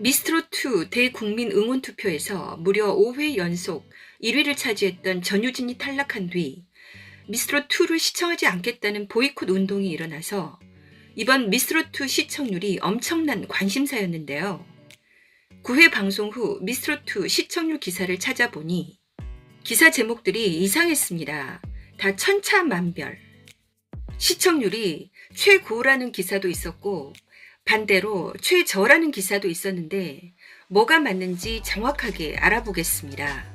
미스트롯2 대국민 응원투표에서 무려 5회 연속 1위를 차지했던 전유진이 탈락한 뒤 미스트롯2를 시청하지 않겠다는 보이콧 운동이 일어나서 이번 미스트롯2 시청률이 엄청난 관심사였는데요. 9회 방송 후 미스트롯2 시청률 기사를 찾아보니 기사 제목들이 이상했습니다. 다 천차만별. 시청률이 최고라는 기사도 있었고 반대로 최저라는 기사도 있었는데 뭐가 맞는지 정확하게 알아보겠습니다.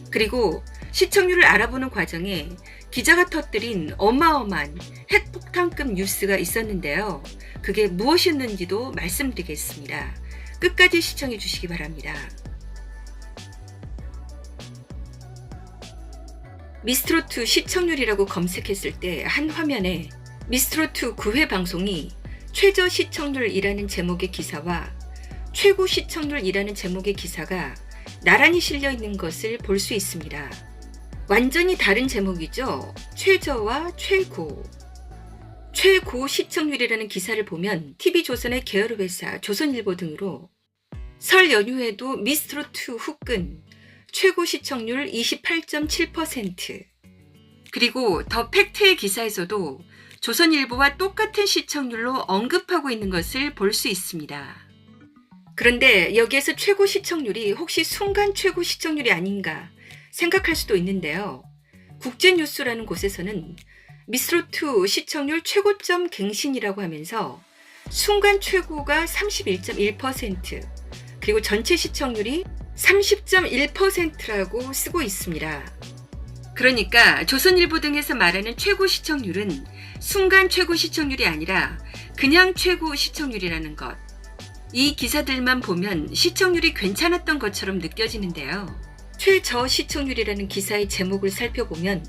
그리고 시청률을 알아보는 과정에 기자가 터뜨린 어마어마한 핵폭탄급 뉴스가 있었는데요. 그게 무엇이었는지도 말씀드리겠습니다. 끝까지 시청해 주시기 바랍니다. 미스트롯2 시청률이라고 검색했을 때 한 화면에 미스트롯2 9회 방송이 최저 시청률이라는 제목의 기사와 최고 시청률이라는 제목의 기사가 나란히 실려 있는 것을 볼 수 있습니다. 완전히 다른 제목이죠. 최저와 최고. 최고 시청률이라는 기사를 보면 TV조선의 계열회사 조선일보 등으로 설 연휴에도 미스트롯2 후끈 최고 시청률 28.7%. 그리고 더 팩트의 기사에서도 조선일보와 똑같은 시청률로 언급하고 있는 것을 볼 수 있습니다. 그런데 여기에서 최고 시청률이 혹시 순간 최고 시청률이 아닌가 생각할 수도 있는데요. 국제뉴스라는 곳에서는 미스트롯2 시청률 최고점 갱신이라고 하면서 순간 최고가 31.1%, 그리고 전체 시청률이 30.1%라고 쓰고 있습니다. 그러니까 조선일보 등에서 말하는 최고 시청률은 순간 최고 시청률이 아니라 그냥 최고 시청률이라는 것. 이 기사들만 보면 시청률이 괜찮았던 것처럼 느껴지는데요. 최저 시청률이라는 기사의 제목을 살펴보면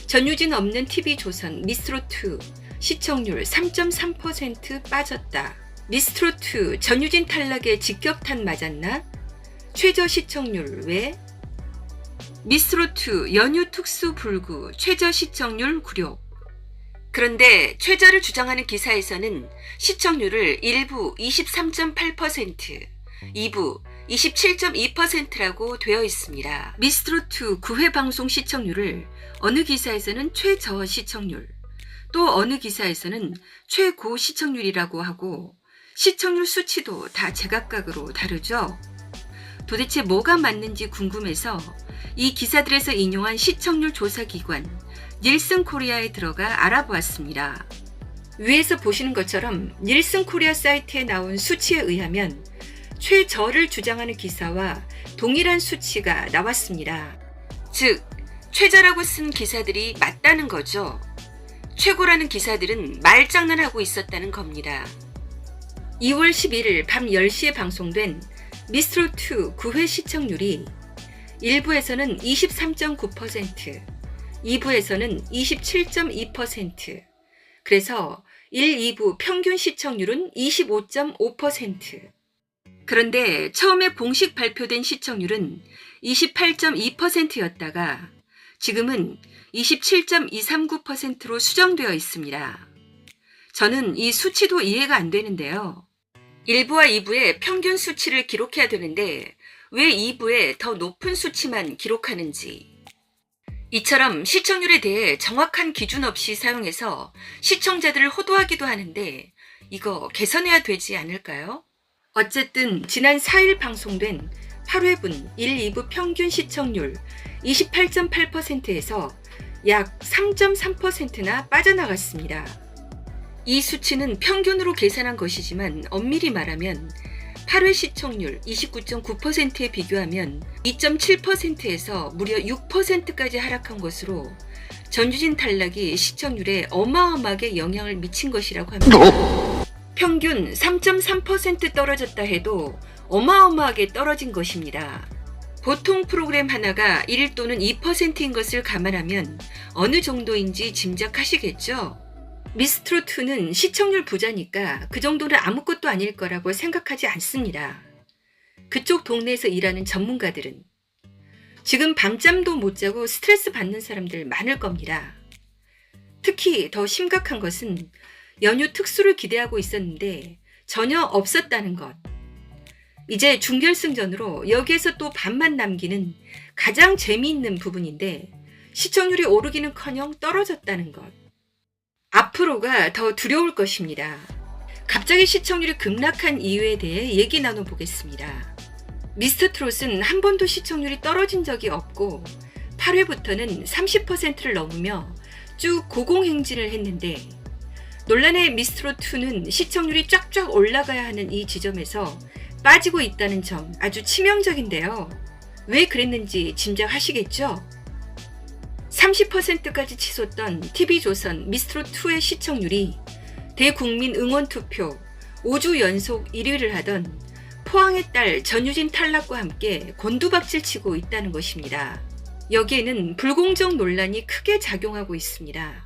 전유진 없는 TV조선 미스트롯2 시청률 3.3% 빠졌다. 미스트롯2 전유진 탈락에 직격탄 맞았나? 최저 시청률 왜? 미스트롯2 연휴 특수 불구 최저 시청률 굴욕. 그런데 최저를 주장하는 기사에서는 시청률을 1부 23.8%, 2부 27.2%라고 되어 있습니다. 미스트롯2 9회 방송 시청률을 어느 기사에서는 최저 시청률, 또 어느 기사에서는 최고 시청률이라고 하고 시청률 수치도 다 제각각으로 다르죠. 도대체 뭐가 맞는지 궁금해서 이 기사들에서 인용한 시청률 조사기관 닐슨 코리아에 들어가 알아보았습니다. 위에서 보시는 것처럼 닐슨 코리아 사이트에 나온 수치에 의하면 최저를 주장하는 기사와 동일한 수치가 나왔습니다. 즉, 최저라고 쓴 기사들이 맞다는 거죠. 최고라는 기사들은 말장난하고 있었다는 겁니다. 2월 11일 밤 10시에 방송된 미스트롯2 9회 시청률이 1부에서는 23.9%, 2부에서는 27.2%, 그래서 1, 2부 평균 시청률은 25.5%. 그런데 처음에 공식 발표된 시청률은 28.2%였다가 지금은 27.239%로 수정되어 있습니다. 저는 이 수치도 이해가 안 되는데요. 1부와 2부의 평균 수치를 기록해야 되는데 왜 2부에 더 높은 수치만 기록하는지. 이처럼 시청률에 대해 정확한 기준 없이 사용해서 시청자들을 호도하기도 하는데 이거 개선해야 되지 않을까요? 어쨌든 지난 4일 방송된 8회분 1, 2부 평균 시청률 28.8%에서 약 3.3%나 빠져나갔습니다. 이 수치는 평균으로 계산한 것이지만 엄밀히 말하면 8회 시청률 29.9%에 비교하면 2.7%에서 무려 6%까지 하락한 것으로 전유진 탈락이 시청률에 어마어마하게 영향을 미친 것이라고 합니다. 평균 3.3% 떨어졌다 해도 어마어마하게 떨어진 것입니다. 보통 프로그램 하나가 1 또는 2%인 것을 감안하면 어느 정도인지 짐작하시겠죠? 미스트롯2는 시청률 부자니까 그 정도는 아무것도 아닐 거라고 생각하지 않습니다. 그쪽 동네에서 일하는 전문가들은 지금 밤잠도 못 자고 스트레스 받는 사람들 많을 겁니다. 특히 더 심각한 것은 연휴 특수를 기대하고 있었는데 전혀 없었다는 것. 이제 준결승전으로 여기에서 또 반만 남기는 가장 재미있는 부분인데 시청률이 오르기는커녕 떨어졌다는 것. 앞으로가 더 두려울 것입니다. 갑자기 시청률이 급락한 이유에 대해 얘기 나눠보겠습니다. 미스터트롯은 한 번도 시청률이 떨어진 적이 없고 8회부터는 30%를 넘으며 쭉 고공행진을 했는데 논란의 미스터트롯2는 시청률이 쫙쫙 올라가야 하는 이 지점에서 빠지고 있다는 점 아주 치명적인데요. 왜 그랬는지 짐작하시겠죠? 30%까지 치솟던 TV조선 미스터트롯2의 시청률이 대국민 응원투표 5주 연속 1위를 하던 포항의 딸 전유진 탈락과 함께 곤두박질치고 있다는 것입니다. 여기에는 불공정 논란이 크게 작용하고 있습니다.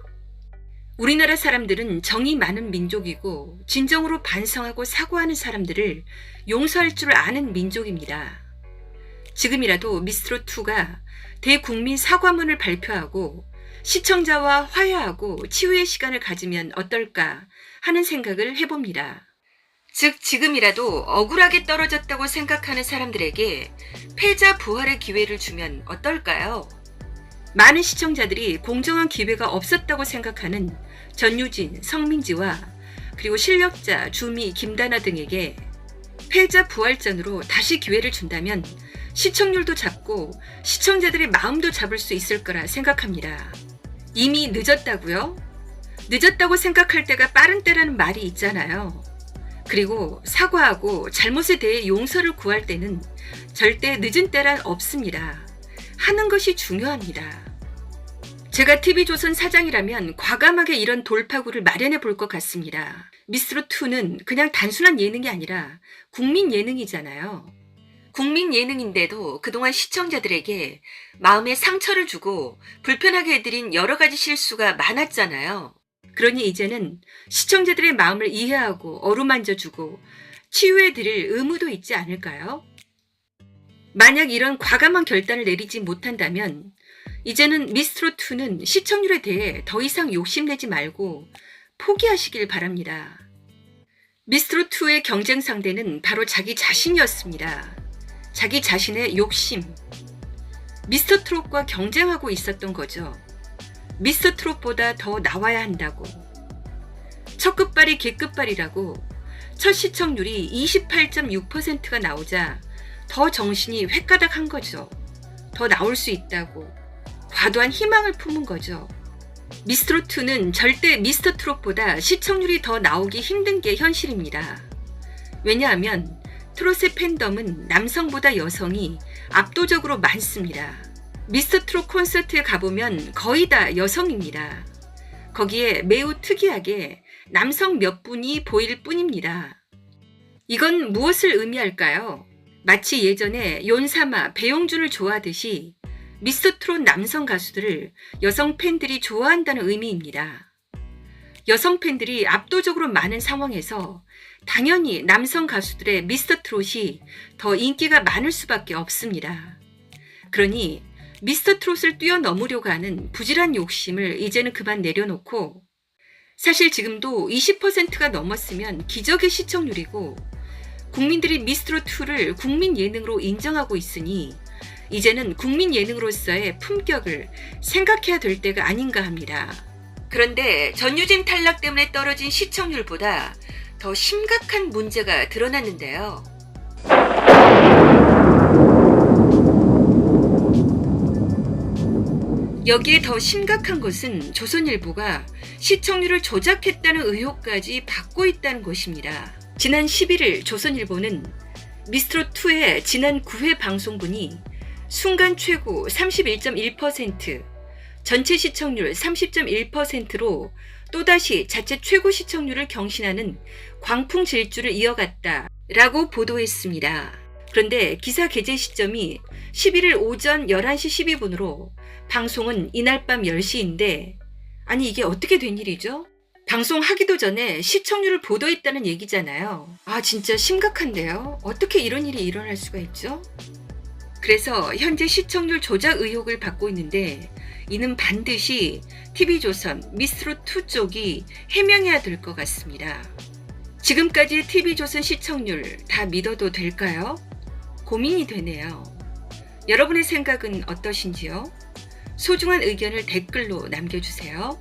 우리나라 사람들은 정이 많은 민족이고 진정으로 반성하고 사과하는 사람들을 용서할 줄 아는 민족입니다. 지금이라도 미스터트롯2가 대국민 사과문을 발표하고 시청자와 화해하고 치유의 시간을 가지면 어떨까 하는 생각을 해봅니다. 즉 지금이라도 억울하게 떨어졌다고 생각하는 사람들에게 패자 부활의 기회를 주면 어떨까요? 많은 시청자들이 공정한 기회가 없었다고 생각하는 전유진, 성민지와 그리고 실력자 주미, 김다나 등에게 패자 부활전으로 다시 기회를 준다면 시청률도 잡고 시청자들의 마음도 잡을 수 있을 거라 생각합니다. 이미 늦었다고요? 늦었다고 생각할 때가 빠른 때라는 말이 있잖아요. 그리고 사과하고 잘못에 대해 용서를 구할 때는 절대 늦은 때란 없습니다. 하는 것이 중요합니다. 제가 TV조선 사장이라면 과감하게 이런 돌파구를 마련해 볼 것 같습니다. 미스터트롯2는 그냥 단순한 예능이 아니라 국민 예능이잖아요. 국민 예능인데도 그동안 시청자들에게 마음에 상처를 주고 불편하게 해드린 여러 가지 실수가 많았잖아요. 그러니 이제는 시청자들의 마음을 이해하고 어루만져주고 치유해드릴 의무도 있지 않을까요? 만약 이런 과감한 결단을 내리지 못한다면 이제는 미스터트롯2는 시청률에 대해 더 이상 욕심내지 말고 포기하시길 바랍니다. 미스터트롯2의 경쟁 상대는 바로 자기 자신이었습니다. 자기 자신의 욕심. 미스터트롯과 경쟁하고 있었던 거죠. 미스터트롯보다 더 나와야 한다고. 첫 끝발이 개끝발이라고 첫 시청률이 28.6%가 나오자 더 정신이 획가닥한 거죠. 더 나올 수 있다고. 과도한 희망을 품은 거죠. 미스터트롯2는 절대 미스터트롯보다 시청률이 더 나오기 힘든 게 현실입니다. 왜냐하면 트롯의 팬덤은 남성보다 여성이 압도적으로 많습니다. 미스터트롯 콘서트에 가보면 거의 다 여성입니다. 거기에 매우 특이하게 남성 몇 분이 보일 뿐입니다. 이건 무엇을 의미할까요? 마치 예전에 윤사마, 배용준을 좋아하듯이 미스터트롯 남성 가수들을 여성 팬들이 좋아한다는 의미입니다. 여성 팬들이 압도적으로 많은 상황에서 당연히 남성 가수들의 미스터트롯이 더 인기가 많을 수밖에 없습니다. 그러니 미스터트롯을 뛰어넘으려고 하는 부질한 욕심을 이제는 그만 내려놓고 사실 지금도 20%가 넘었으면 기적의 시청률이고 국민들이 미스터트롯2를 국민 예능으로 인정하고 있으니 이제는 국민 예능으로서의 품격을 생각해야 될 때가 아닌가 합니다. 그런데 전유진 탈락 때문에 떨어진 시청률보다 더 심각한 문제가 드러났는데요. 여기에 더 심각한 것은 조선일보가 시청률을 조작했다는 의혹까지 받고 있다는 것입니다. 지난 11일 조선일보는 미스터트롯2의 지난 9회 방송분이 순간 최고 31.1%, 전체 시청률 30.1%로 또다시 자체 최고 시청률을 경신하는 광풍 질주를 이어갔다라고 보도했습니다. 그런데 기사 게재 시점이 11일 오전 11시 12분으로 방송은 이날 밤 10시인데 아니 이게 어떻게 된 일이죠? 방송하기도 전에 시청률을 보도했다는 얘기잖아요. 아 진짜 심각한데요? 어떻게 이런 일이 일어날 수가 있죠? 그래서 현재 시청률 조작 의혹을 받고 있는데 이는 반드시 TV조선, 미스터트롯2 쪽이 해명해야 될 것 같습니다. 지금까지 TV조선 시청률 다 믿어도 될까요? 고민이 되네요. 여러분의 생각은 어떠신지요? 소중한 의견을 댓글로 남겨주세요.